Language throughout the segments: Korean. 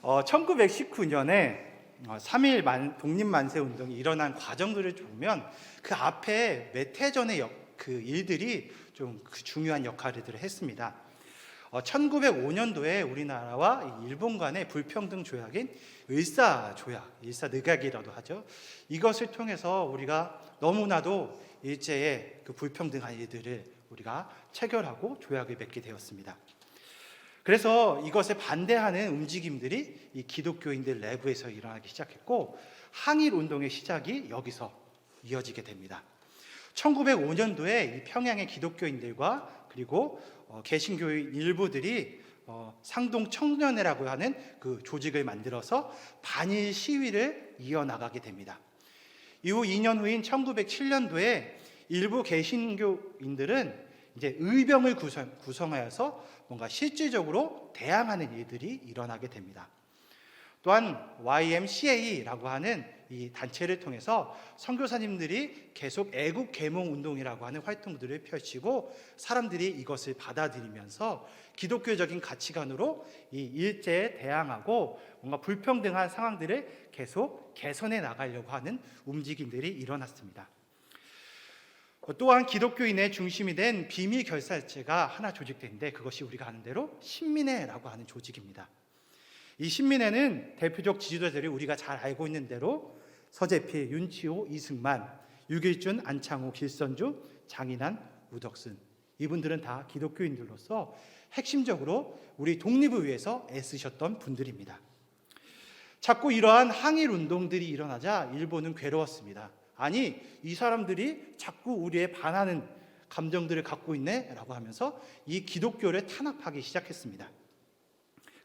1919년에 3.1 독립만세 운동이 일어난 과정들을 보면 그 앞에 몇 해 전의 그 일들이 좀 중요한 역할을 했습니다. 1905년도에 우리나라와 일본 간의 불평등 조약인 을사조약, 을사늑약이라도 하죠. 이것을 통해서 우리가 너무나도 일제의 그 불평등한 일들을 우리가 체결하고 조약을 맺게 되었습니다. 그래서 이것에 반대하는 움직임들이 이 기독교인들 내부에서 일어나기 시작했고, 항일 운동의 시작이 여기서 이어지게 됩니다. 1905년도에 이 평양의 기독교인들과 그리고 개신교의 일부들이 상동 청년회라고 하는 그 조직을 만들어서 반일 시위를 이어나가게 됩니다. 이후 2년 후인 1907년도에 일부 개신교인들은 이제 의병을 구성하여서 뭔가 실질적으로 대항하는 일들이 일어나게 됩니다. 또한 YMCA라고 하는 이 단체를 통해서 선교사님들이 계속 애국 계몽 운동이라고 하는 활동들을 펼치고, 사람들이 이것을 받아들이면서 기독교적인 가치관으로 이 일제에 대항하고 뭔가 불평등한 상황들을 계속 개선해 나가려고 하는 움직임들이 일어났습니다. 또한 기독교인의 중심이 된 비밀결사체가 하나 조직되는데, 그것이 우리가 아는 대로 신민회라고 하는 조직입니다. 이 신민회는 대표적 지도자들이 우리가 잘 알고 있는 대로 서재필, 윤치호, 이승만, 유길준, 안창호, 길선주, 장인환, 우덕순, 이분들은 다 기독교인들로서 핵심적으로 우리 독립을 위해서 애쓰셨던 분들입니다. 자꾸 이러한 항일 운동들이 일어나자 일본은 괴로웠습니다. 아니, 이 사람들이 자꾸 우리에 반하는 감정들을 갖고 있네 라고 하면서 이 기독교를 탄압하기 시작했습니다.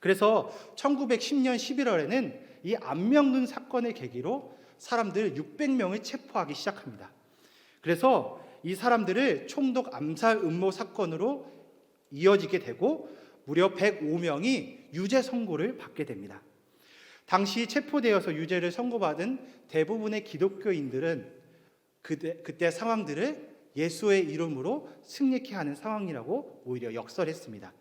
그래서 1910년 11월에는 이 안명룬 사건을 계기로 사람들 600명을 체포하기 시작합니다. 그래서 이 사람들을 총독 암살 음모 사건으로 이어지게 되고 무려 105명이 유죄 선고를 받게 됩니다. 당시 체포되어서 유죄를 선고받은 대부분의 기독교인들은 그때 상황들을 예수의 이름으로 승리케 하는 상황이라고 오히려 역설했습니다.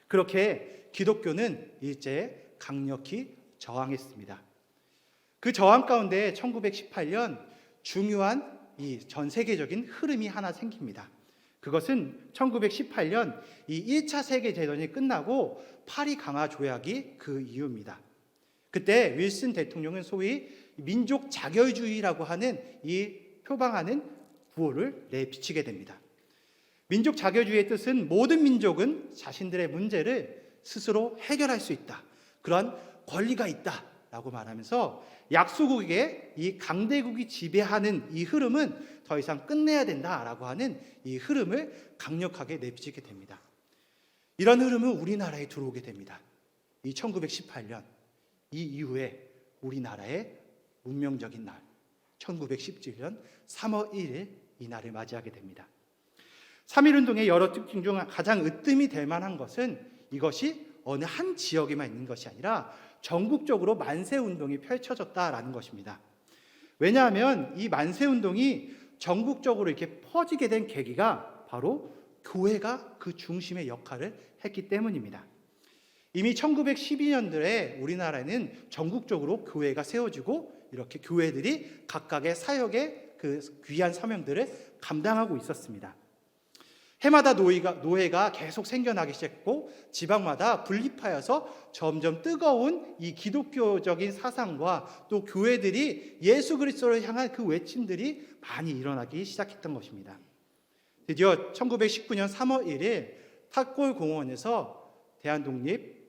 그렇게 기독교는 일제에 강력히 저항했습니다. 그 저항 가운데 1918년 중요한 이 전 세계적인 흐름이 하나 생깁니다. 그것은 1918년 이 1차 세계대전이 끝나고 파리 강화 조약이 그 이유입니다. 그때 윌슨 대통령은 소위 민족 자결주의라고 하는 이 표방하는 구호를 내비치게 됩니다. 민족 자결주의의 뜻은 모든 민족은 자신들의 문제를 스스로 해결할 수 있다, 그런 권리가 있다라고 말하면서 약소국의 이 강대국이 지배하는 이 흐름은 더 이상 끝내야 된다라고 하는 이 흐름을 강력하게 내비치게 됩니다. 이런 흐름은 우리나라에 들어오게 됩니다. 이 1918년 이 이후에 우리나라의 운명적인 날 1917년 3월 1일 이 날을 맞이하게 됩니다. 3.1운동의 여러 특징 중 가장 으뜸이 될 만한 것은 이것이 어느 한 지역에만 있는 것이 아니라 전국적으로 만세운동이 펼쳐졌다라는 것입니다. 왜냐하면 이 만세운동이 전국적으로 이렇게 퍼지게 된 계기가 바로 교회가 그 중심의 역할을 했기 때문입니다. 이미 1912년도에 우리나라에는 전국적으로 교회가 세워지고 이렇게 교회들이 각각의 사역의 그 귀한 사명들을 감당하고 있었습니다. 해마다 노회가 계속 생겨나기 시작했고 지방마다 분립하여서 점점 뜨거운 이 기독교적인 사상과 또 교회들이 예수 그리스도를 향한 그 외침들이 많이 일어나기 시작했던 것입니다. 드디어 1919년 3월 1일 탑골공원에서 대한독립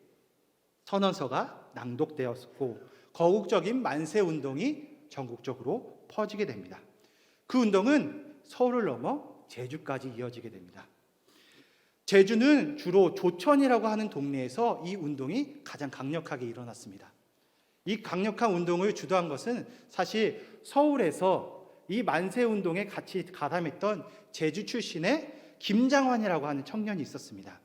선언서가 낭독되었고 거국적인 만세운동이 전국적으로 퍼지게 됩니다. 그 운동은 서울을 넘어 제주까지 이어지게 됩니다. 제주는 주로 조천이라고 하는 동네에서 이 운동이 가장 강력하게 일어났습니다. 이 강력한 운동을 주도한 것은 사실 서울에서 이 만세운동에 같이 가담했던 제주 출신의 김장환이라고 하는 청년이 있었습니다.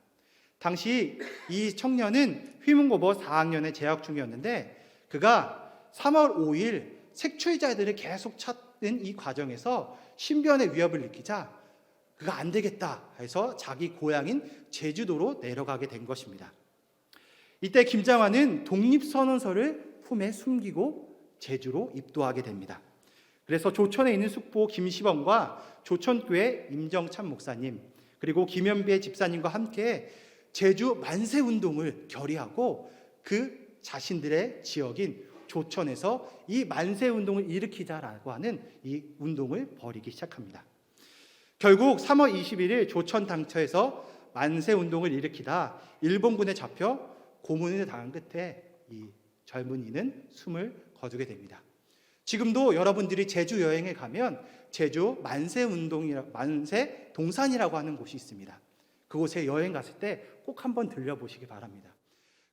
당시 이 청년은 휘문고버 4학년에 재학 중이었는데 그가 3월 5일 색출자들을 계속 찾는 이 과정에서 신변의 위협을 느끼자 그가 안 되겠다 해서 자기 고향인 제주도로 내려가게 된 것입니다. 이때 김장환은 독립선언서를 품에 숨기고 제주로 입도하게 됩니다. 그래서 조천에 있는 숙부 김시범과 조천교회 임정찬 목사님, 그리고 김연배 집사님과 함께 제주 만세운동을 결의하고 그 자신들의 지역인 조천에서 이 만세운동을 일으키자라고 하는 이 운동을 벌이기 시작합니다. 결국 3월 21일 조천 당처에서 만세운동을 일으키다 일본군에 잡혀 고문을 당한 끝에 이 젊은이는 숨을 거두게 됩니다. 지금도 여러분들이 제주 여행에 가면 제주 만세 동산이라고 하는 곳이 있습니다. 그곳에 여행 갔을 때 꼭 한번 들려보시기 바랍니다.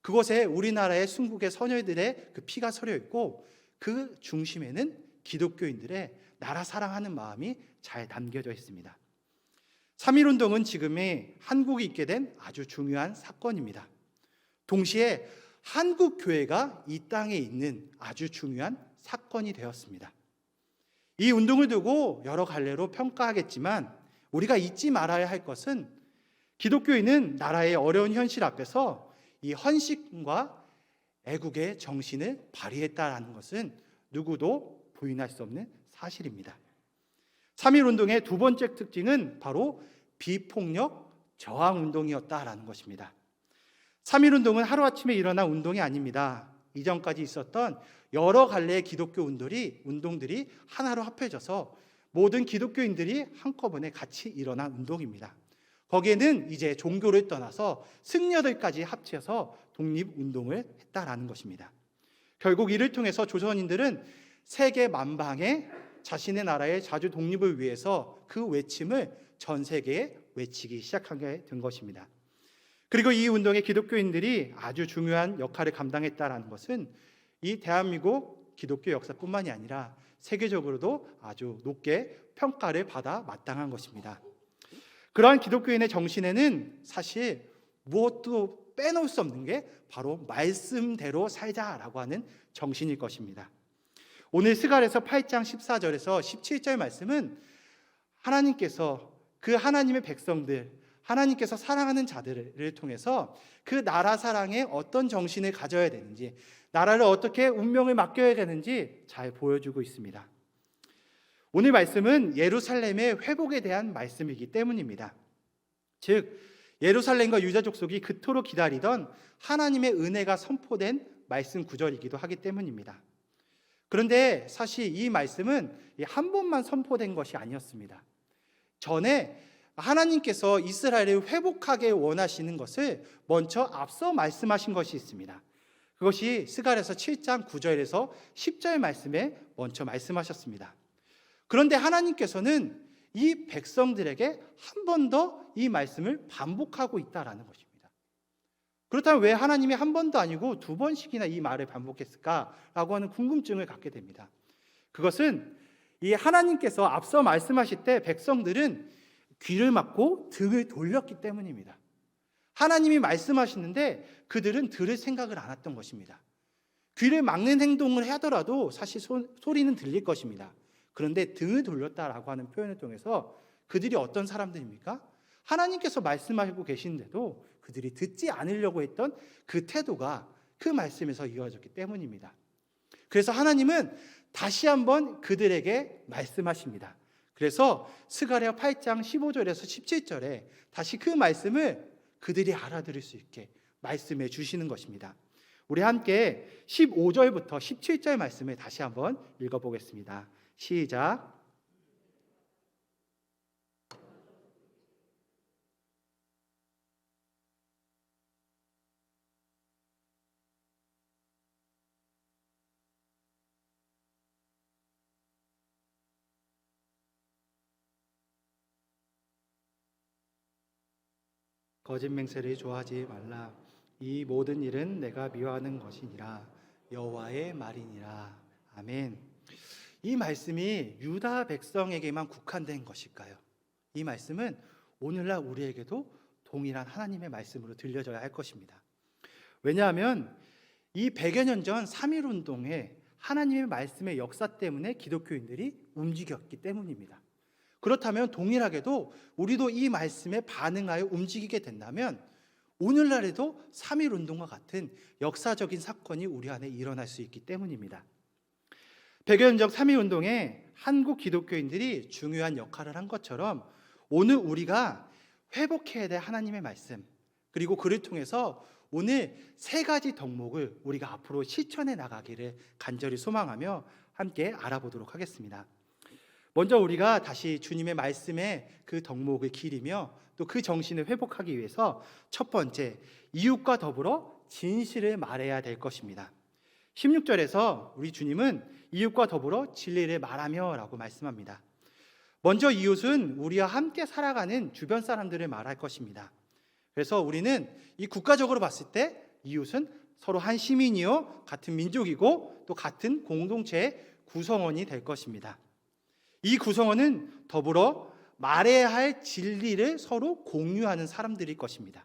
그곳에 우리나라의 순국의 선열들의 그 피가 서려 있고 그 중심에는 기독교인들의 나라 사랑하는 마음이 잘 담겨져 있습니다. 3.1운동은 지금의 한국이 있게 된 아주 중요한 사건입니다. 동시에 한국 교회가 이 땅에 있는 아주 중요한 사건이 되었습니다. 이 운동을 두고 여러 갈래로 평가하겠지만 우리가 잊지 말아야 할 것은 기독교인은 나라의 어려운 현실 앞에서 이 헌신과 애국의 정신을 발휘했다라는 것은 누구도 부인할 수 없는 사실입니다. 3.1운동의 두 번째 특징은 바로 비폭력 저항운동이었다라는 것입니다. 3.1운동은 하루아침에 일어난 운동이 아닙니다. 이전까지 있었던 여러 갈래의 기독교 운동들이 하나로 합해져서 모든 기독교인들이 한꺼번에 같이 일어난 운동입니다. 거기에는 이제 종교를 떠나서 승려들까지 합쳐서 독립운동을 했다라는 것입니다. 결국 이를 통해서 조선인들은 세계 만방에 자신의 나라의 자주 독립을 위해서 그 외침을 전 세계에 외치기 시작하게 된 것입니다. 그리고 이 운동에 기독교인들이 아주 중요한 역할을 감당했다라는 것은 이 대한민국 기독교 역사뿐만이 아니라 세계적으로도 아주 높게 평가를 받아 마땅한 것입니다. 그러한 기독교인의 정신에는 사실 무엇도 빼놓을 수 없는 게 바로 말씀대로 살자라고 하는 정신일 것입니다. 오늘 스가랴서 8장 14절에서 17절 말씀은 하나님께서 그 하나님의 백성들, 하나님께서 사랑하는 자들을 통해서 그 나라 사랑에 어떤 정신을 가져야 되는지, 나라를 어떻게 운명을 맡겨야 되는지 잘 보여주고 있습니다. 오늘 말씀은 예루살렘의 회복에 대한 말씀이기 때문입니다. 즉 예루살렘과 유다 족속이 그토록 기다리던 하나님의 은혜가 선포된 말씀 구절이기도 하기 때문입니다. 그런데 사실 이 말씀은 한 번만 선포된 것이 아니었습니다. 전에 하나님께서 이스라엘을 회복하게 원하시는 것을 먼저 앞서 말씀하신 것이 있습니다. 그것이 스가랴서 7장 9절에서 10절 말씀에 먼저 말씀하셨습니다. 그런데 하나님께서는 이 백성들에게 한 번 더 이 말씀을 반복하고 있다라는 것입니다. 그렇다면 왜 하나님이 한 번도 아니고 두 번씩이나 이 말을 반복했을까라고 하는 궁금증을 갖게 됩니다. 그것은 이 하나님께서 앞서 말씀하실 때 백성들은 귀를 막고 등을 돌렸기 때문입니다. 하나님이 말씀하시는데 그들은 들을 생각을 안 했던 것입니다. 귀를 막는 행동을 하더라도 사실 소리는 들릴 것입니다. 그런데 등을 돌렸다라고 하는 표현을 통해서 그들이 어떤 사람들입니까? 하나님께서 말씀하시고 계신데도 그들이 듣지 않으려고 했던 그 태도가 그 말씀에서 이어졌기 때문입니다. 그래서 하나님은 다시 한번 그들에게 말씀하십니다. 그래서 스가랴 8장 15절에서 17절에 다시 그 말씀을 그들이 알아들을 수 있게 말씀해 주시는 것입니다. 우리 함께 15절부터 17절 말씀을 다시 한번 읽어보겠습니다. 시작. 거짓 맹세를 좋아하지 말라. 이 모든 일은 내가 미워하는 것이니라. 여호와의 말이니라. 아멘. 이 말씀이 유다 백성에게만 국한된 것일까요? 이 말씀은 오늘날 우리에게도 동일한 하나님의 말씀으로 들려져야 할 것입니다. 왜냐하면 이 100여 년 전 3.1운동에 하나님의 말씀의 역사 때문에 기독교인들이 움직였기 때문입니다. 그렇다면 동일하게도 우리도 이 말씀에 반응하여 움직이게 된다면 오늘날에도 3.1운동과 같은 역사적인 사건이 우리 안에 일어날 수 있기 때문입니다. 100여 년 전 3.1운동에 한국 기독교인들이 중요한 역할을 한 것처럼 오늘 우리가 회복해야 될 하나님의 말씀, 그리고 그를 통해서 오늘 3가지 덕목을 우리가 앞으로 실천해 나가기를 간절히 소망하며 함께 알아보도록 하겠습니다. 먼저 우리가 다시 주님의 말씀에 그 덕목을 기리며 또 그 정신을 회복하기 위해서 첫 번째, 이웃과 더불어 진실을 말해야 될 것입니다. 16절에서 우리 주님은 이웃과 더불어 진리를 말하며 라고 말씀합니다. 먼저 이웃은 우리와 함께 살아가는 주변 사람들을 말할 것입니다. 그래서 우리는 이 국가적으로 봤을 때 이웃은 서로 한 시민이요, 같은 민족이고 또 같은 공동체의 구성원이 될 것입니다. 이 구성원은 더불어 말해야 할 진리를 서로 공유하는 사람들일 것입니다.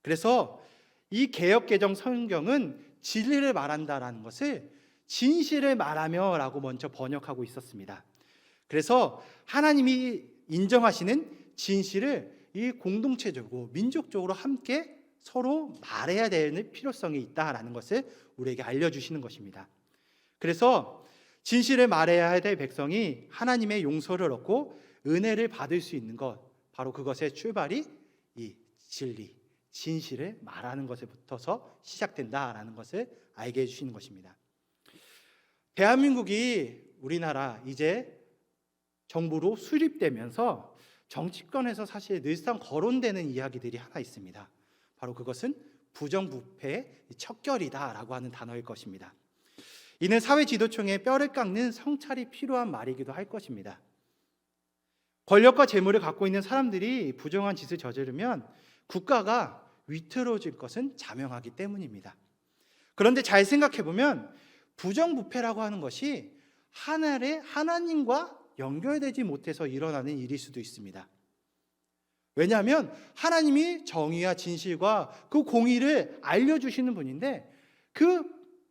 그래서 이 개역개정 성경은 진리를 말한다라는 것을 진실을 말하며 라고 먼저 번역하고 있었습니다. 그래서 하나님이 인정하시는 진실을 이 공동체적으로 민족적으로 함께 서로 말해야 되는 필요성이 있다라는 것을 우리에게 알려주시는 것입니다. 그래서 진실을 말해야 될 백성이 하나님의 용서를 얻고 은혜를 받을 수 있는 것, 바로 그것의 출발이 이 진리, 진실을 말하는 것에부터서 시작된다라는 것을 알게 해주시는 것입니다. 대한민국이 우리나라 이제 정부로 수립되면서 정치권에서 사실 늘상 거론되는 이야기들이 하나 있습니다. 바로 그것은 부정부패의 척결이다라고 하는 단어일 것입니다. 이는 사회지도층의 뼈를 깎는 성찰이 필요한 말이기도 할 것입니다. 권력과 재물을 갖고 있는 사람들이 부정한 짓을 저지르면 국가가 위태로워질 것은 자명하기 때문입니다. 그런데 잘 생각해보면 부정부패라고 하는 것이 하나님과 연결되지 못해서 일어나는 일일 수도 있습니다. 왜냐하면 하나님이 정의와 진실과 그 공의를 알려주시는 분인데 그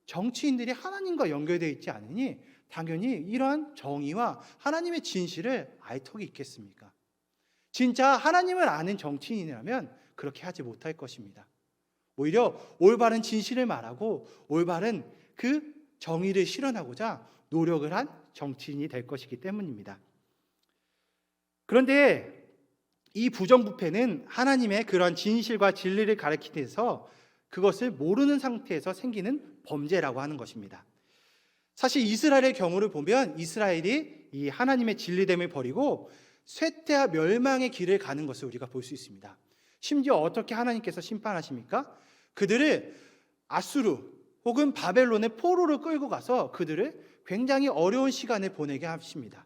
정치인들이 하나님과 연결되어 있지 않으니 당연히 이러한 정의와 하나님의 진실을 알 턱이 있겠습니까? 진짜 하나님을 아는 정치인이라면 그렇게 하지 못할 것입니다. 오히려 올바른 진실을 말하고 올바른 그 정의를 실현하고자 노력을 한 정치인이 될 것이기 때문입니다. 그런데 이 부정부패는 하나님의 그런 진실과 진리를 가리키면서 그것을 모르는 상태에서 생기는 범죄라고 하는 것입니다. 사실 이스라엘의 경우를 보면 이스라엘이 이 하나님의 진리됨을 버리고 쇠퇴와 멸망의 길을 가는 것을 우리가 볼 수 있습니다. 심지어 어떻게 하나님께서 심판하십니까? 그들을 아수르 혹은 바벨론의 포로로 끌고 가서 그들을 굉장히 어려운 시간을 보내게 하십니다.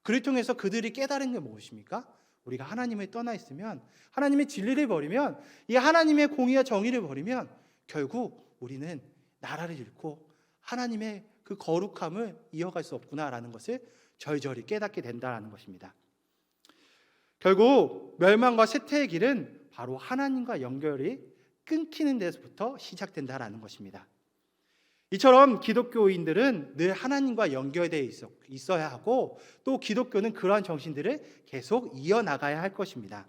그를 통해서 그들이 깨달은 게 무엇입니까? 우리가 하나님을 떠나 있으면, 하나님의 진리를 버리면, 이 하나님의 공의와 정의를 버리면 결국 우리는 나라를 잃고 하나님의 그 거룩함을 이어갈 수 없구나라는 것을 절절히 깨닫게 된다는 것입니다. 결국 멸망과 쇠퇴의 길은 바로 하나님과 연결이 끊기는 데서부터 시작된다라는 것입니다. 이처럼 기독교인들은 늘 하나님과 연결되어 있어야 하고 또 기독교는 그러한 정신들을 계속 이어나가야 할 것입니다.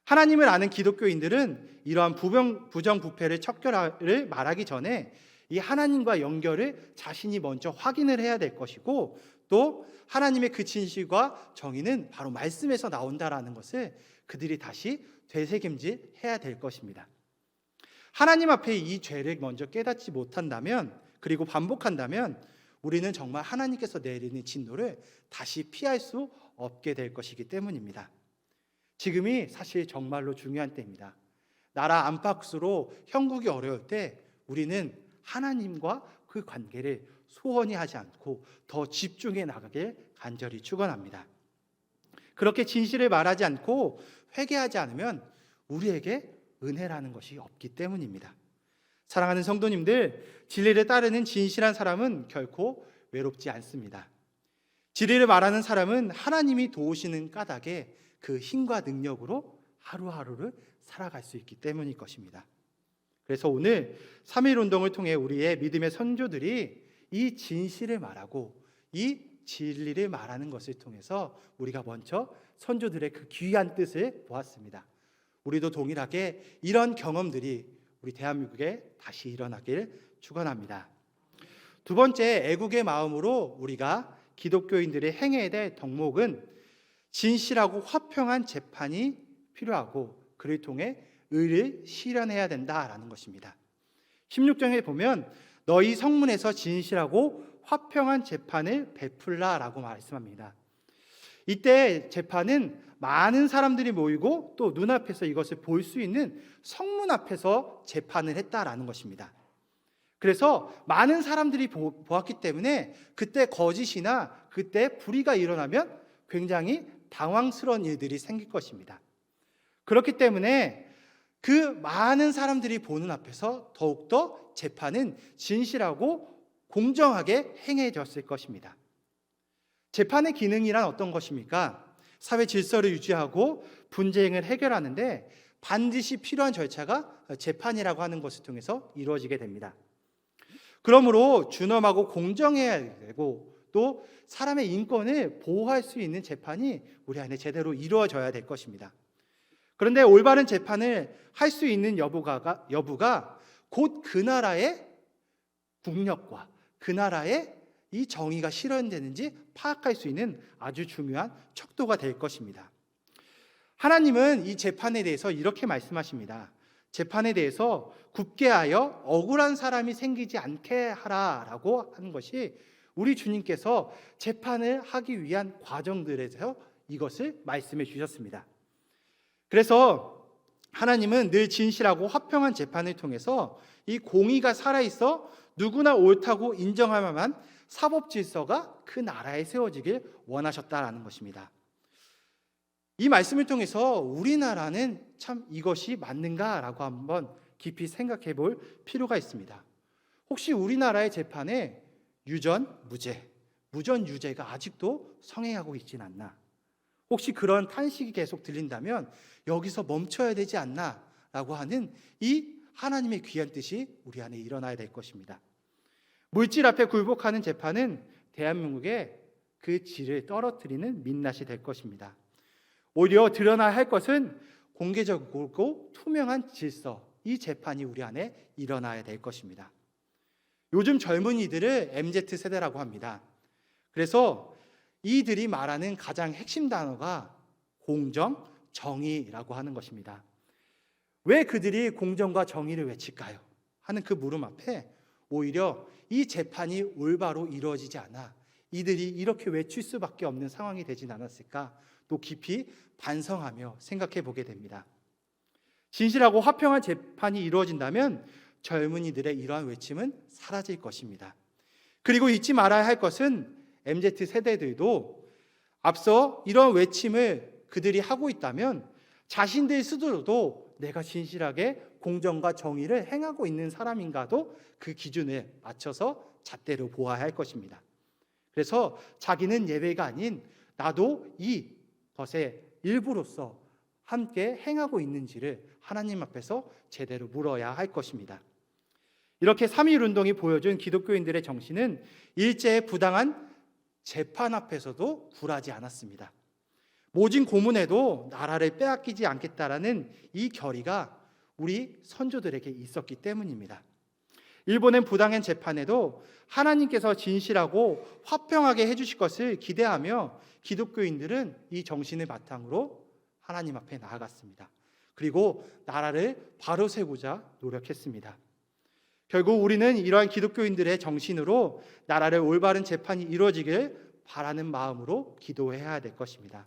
하나님을 아는 기독교인들은 이러한 부정부패를 척결을 말하기 전에 이 하나님과 연결을 자신이 먼저 확인을 해야 될 것이고 또 하나님의 그 진실과 정의는 바로 말씀에서 나온다라는 것을 그들이 다시 되새김질해야 될 것입니다. 하나님 앞에 이 죄를 먼저 깨닫지 못한다면 그리고 반복한다면 우리는 정말 하나님께서 내리는 진노를 다시 피할 수 없게 될 것이기 때문입니다. 지금이 사실 정말로 중요한 때입니다. 나라 안팎으로 형국이 어려울 때 우리는 하나님과 그 관계를 소원히 하지 않고 더 집중해 나가길 간절히 축원합니다. 그렇게 진실을 말하지 않고 회개하지 않으면 우리에게 은혜라는 것이 없기 때문입니다. 사랑하는 성도님들, 진리를 따르는 진실한 사람은 결코 외롭지 않습니다. 진리를 말하는 사람은 하나님이 도우시는 까닭에 그 힘과 능력으로 하루하루를 살아갈 수 있기 때문일 것입니다. 그래서 오늘 3.1운동을 통해 우리의 믿음의 선조들이 이 진실을 말하고 이 진리를 말하는 것을 통해서 우리가 먼저 선조들의 그 귀한 뜻을 보았습니다. 우리도 동일하게 이런 경험들이 우리 대한민국에 다시 일어나길 축원합니다. 두 번째, 애국의 마음으로 우리가 기독교인들의 행해야 될 덕목은 진실하고 화평한 재판이 필요하고 그를 통해 의를 실현해야 된다라는 것입니다. 16장에 보면 너희 성문에서 진실하고 화평한 재판을 베풀라라고 말씀합니다. 이때 재판은 많은 사람들이 모이고 또 눈앞에서 이것을 볼 수 있는 성문 앞에서 재판을 했다라는 것입니다. 그래서 많은 사람들이 보았기 때문에 그때 거짓이나 그때 불의가 일어나면 굉장히 당황스러운 일들이 생길 것입니다. 그렇기 때문에 그 많은 사람들이 보는 앞에서 더욱더 재판은 진실하고 공정하게 행해졌을 것입니다. 재판의 기능이란 어떤 것입니까? 사회 질서를 유지하고 분쟁을 해결하는데 반드시 필요한 절차가 재판이라고 하는 것을 통해서 이루어지게 됩니다. 그러므로 준엄하고 공정해야 되고 또 사람의 인권을 보호할 수 있는 재판이 우리 안에 제대로 이루어져야 될 것입니다. 그런데 올바른 재판을 할 수 있는 여부가 곧 그 나라의 국력과 그 나라의 이 정의가 실현되는지 파악할 수 있는 아주 중요한 척도가 될 것입니다. 하나님은 이 재판에 대해서 이렇게 말씀하십니다. 재판에 대해서 굳게 하여 억울한 사람이 생기지 않게 하라라고 하는 것이 우리 주님께서 재판을 하기 위한 과정들에서 이것을 말씀해 주셨습니다. 그래서 하나님은 늘 진실하고 화평한 재판을 통해서 이 공의가 살아있어 누구나 옳다고 인정할 만한 사법 질서가 그 나라에 세워지길 원하셨다라는 것입니다. 이 말씀을 통해서 우리나라는 참 이것이 맞는가라고 한번 깊이 생각해 볼 필요가 있습니다. 혹시 우리나라의 재판에 유전, 무죄, 무전, 유죄가 아직도 성행하고 있진 않나? 혹시 그런 탄식이 계속 들린다면 여기서 멈춰야 되지 않나? 라고 하는 이 하나님의 귀한 뜻이 우리 안에 일어나야 될 것입니다. 물질 앞에 굴복하는 재판은 대한민국의 그 질을 떨어뜨리는 민낯이 될 것입니다. 오히려 드러나야 할 것은 공개적이고 투명한 질서, 이 재판이 우리 안에 일어나야 될 것입니다. 요즘 젊은이들을 MZ세대라고 합니다. 그래서 이들이 말하는 가장 핵심 단어가 공정, 정의라고 하는 것입니다. 왜 그들이 공정과 정의를 외칠까요? 하는 그 물음 앞에 오히려 이 재판이 올바로 이루어지지 않아 이들이 이렇게 외칠 수밖에 없는 상황이 되진 않았을까? 또 깊이 반성하며 생각해 보게 됩니다. 진실하고 화평한 재판이 이루어진다면 젊은이들의 이러한 외침은 사라질 것입니다. 그리고 잊지 말아야 할 것은 MZ세대들도 앞서 이런 외침을 그들이 하고 있다면 자신들 스스로도 내가 진실하게 공정과 정의를 행하고 있는 사람인가도 그 기준에 맞춰서 잣대로 보아야 할 것입니다. 그래서 자기는 예외가 아닌 나도 이것의 일부로서 함께 행하고 있는지를 하나님 앞에서 제대로 물어야 할 것입니다. 이렇게 3.1운동이 보여준 기독교인들의 정신은 일제의 부당한 재판 앞에서도 굴하지 않았습니다. 모진 고문에도 나라를 빼앗기지 않겠다라는 이 결의가 우리 선조들에게 있었기 때문입니다. 일본의 부당한 재판에도 하나님께서 진실하고 화평하게 해주실 것을 기대하며 기독교인들은 이 정신을 바탕으로 하나님 앞에 나아갔습니다. 그리고 나라를 바로 세우고자 노력했습니다. 결국 우리는 이러한 기독교인들의 정신으로 나라를 올바른 재판이 이루어지길 바라는 마음으로 기도해야 될 것입니다.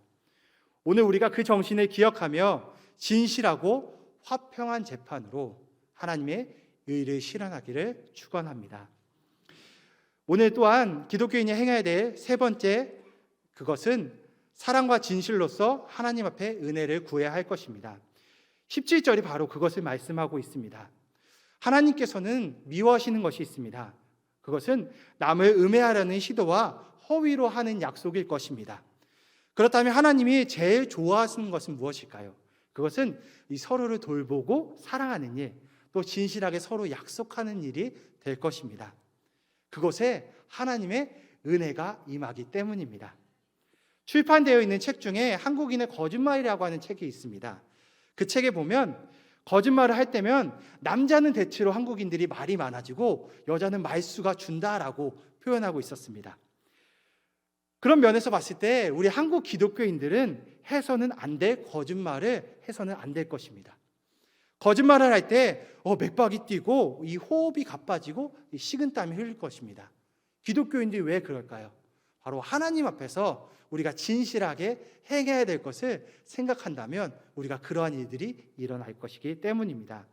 오늘 우리가 그 정신을 기억하며 진실하고 화평한 재판으로 하나님의 의를 실현하기를 축원합니다. 오늘 또한 기독교인이 행해야 될 세 번째 그것은 사랑과 진실로서 하나님 앞에 은혜를 구해야 할 것입니다. 17절이 바로 그것을 말씀하고 있습니다. 하나님께서는 미워하시는 것이 있습니다. 그것은 남을 음해하려는 시도와 허위로 하는 약속일 것입니다. 그렇다면 하나님이 제일 좋아하시는 것은 무엇일까요? 그것은 이 서로를 돌보고 사랑하는 일, 또 진실하게 서로 약속하는 일이 될 것입니다. 그것에 하나님의 은혜가 임하기 때문입니다. 출판되어 있는 책 중에 한국인의 거짓말이라고 하는 책이 있습니다. 그 책에 보면 거짓말을 할 때면 남자는 대체로 한국인들이 말이 많아지고 여자는 말수가 준다라고 표현하고 있었습니다. 그런 면에서 봤을 때 우리 한국 기독교인들은 해서는 안 될 거짓말을 해서는 안 될 것입니다. 거짓말을 할 때 맥박이 뛰고 이 호흡이 가빠지고 이 식은땀이 흘릴 것입니다. 기독교인들이 왜 그럴까요? 바로 하나님 앞에서 우리가 진실하게 행해야 될 것을 생각한다면 우리가 그러한 일들이 일어날 것이기 때문입니다.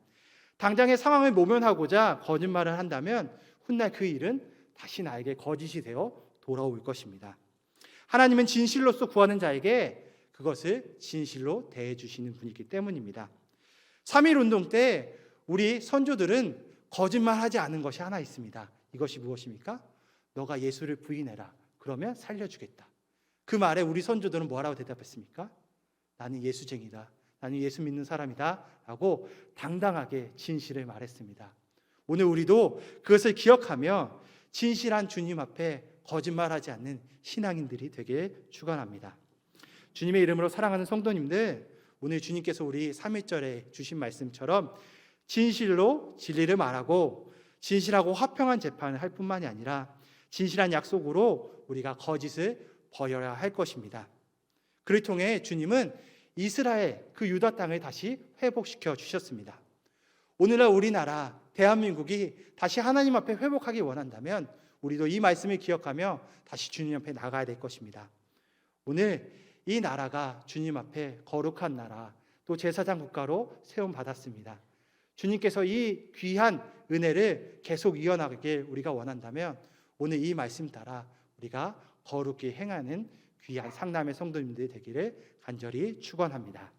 당장의 상황을 모면하고자 거짓말을 한다면 훗날 그 일은 다시 나에게 거짓이 되어 돌아올 것입니다. 하나님은 진실로서 구하는 자에게 그것을 진실로 대해 주시는 분이기 때문입니다. 3.1 운동 때 우리 선조들은 거짓말하지 않은 것이 하나 있습니다. 이것이 무엇입니까? 너가 예수를 부인해라. 그러면 살려주겠다. 그 말에 우리 선조들은 뭐라고 대답했습니까? 나는 예수쟁이다. 나는 예수 믿는 사람이다. 라고 당당하게 진실을 말했습니다. 오늘 우리도 그것을 기억하며 진실한 주님 앞에 거짓말하지 않는 신앙인들이 되길 축원합니다. 주님의 이름으로 사랑하는 성도님들, 오늘 주님께서 우리 3.1절에 주신 말씀처럼 진실로 진리를 말하고 진실하고 화평한 재판을 할 뿐만이 아니라 진실한 약속으로 우리가 거짓을 버려야 할 것입니다. 그를 통해 주님은 이스라엘 그 유다 땅을 다시 회복시켜 주셨습니다. 오늘날 우리나라 대한민국이 다시 하나님 앞에 회복하기 원한다면 우리도 이 말씀을 기억하며 다시 주님 앞에 나가야 될 것입니다. 오늘 이 나라가 주님 앞에 거룩한 나라, 또 제사장 국가로 세움받았습니다. 주님께서 이 귀한 은혜를 계속 이어나가길 우리가 원한다면 오늘 이 말씀 따라 우리가 거룩히 행하는 귀한 상남의 성도님들이 되기를 간절히 축원합니다.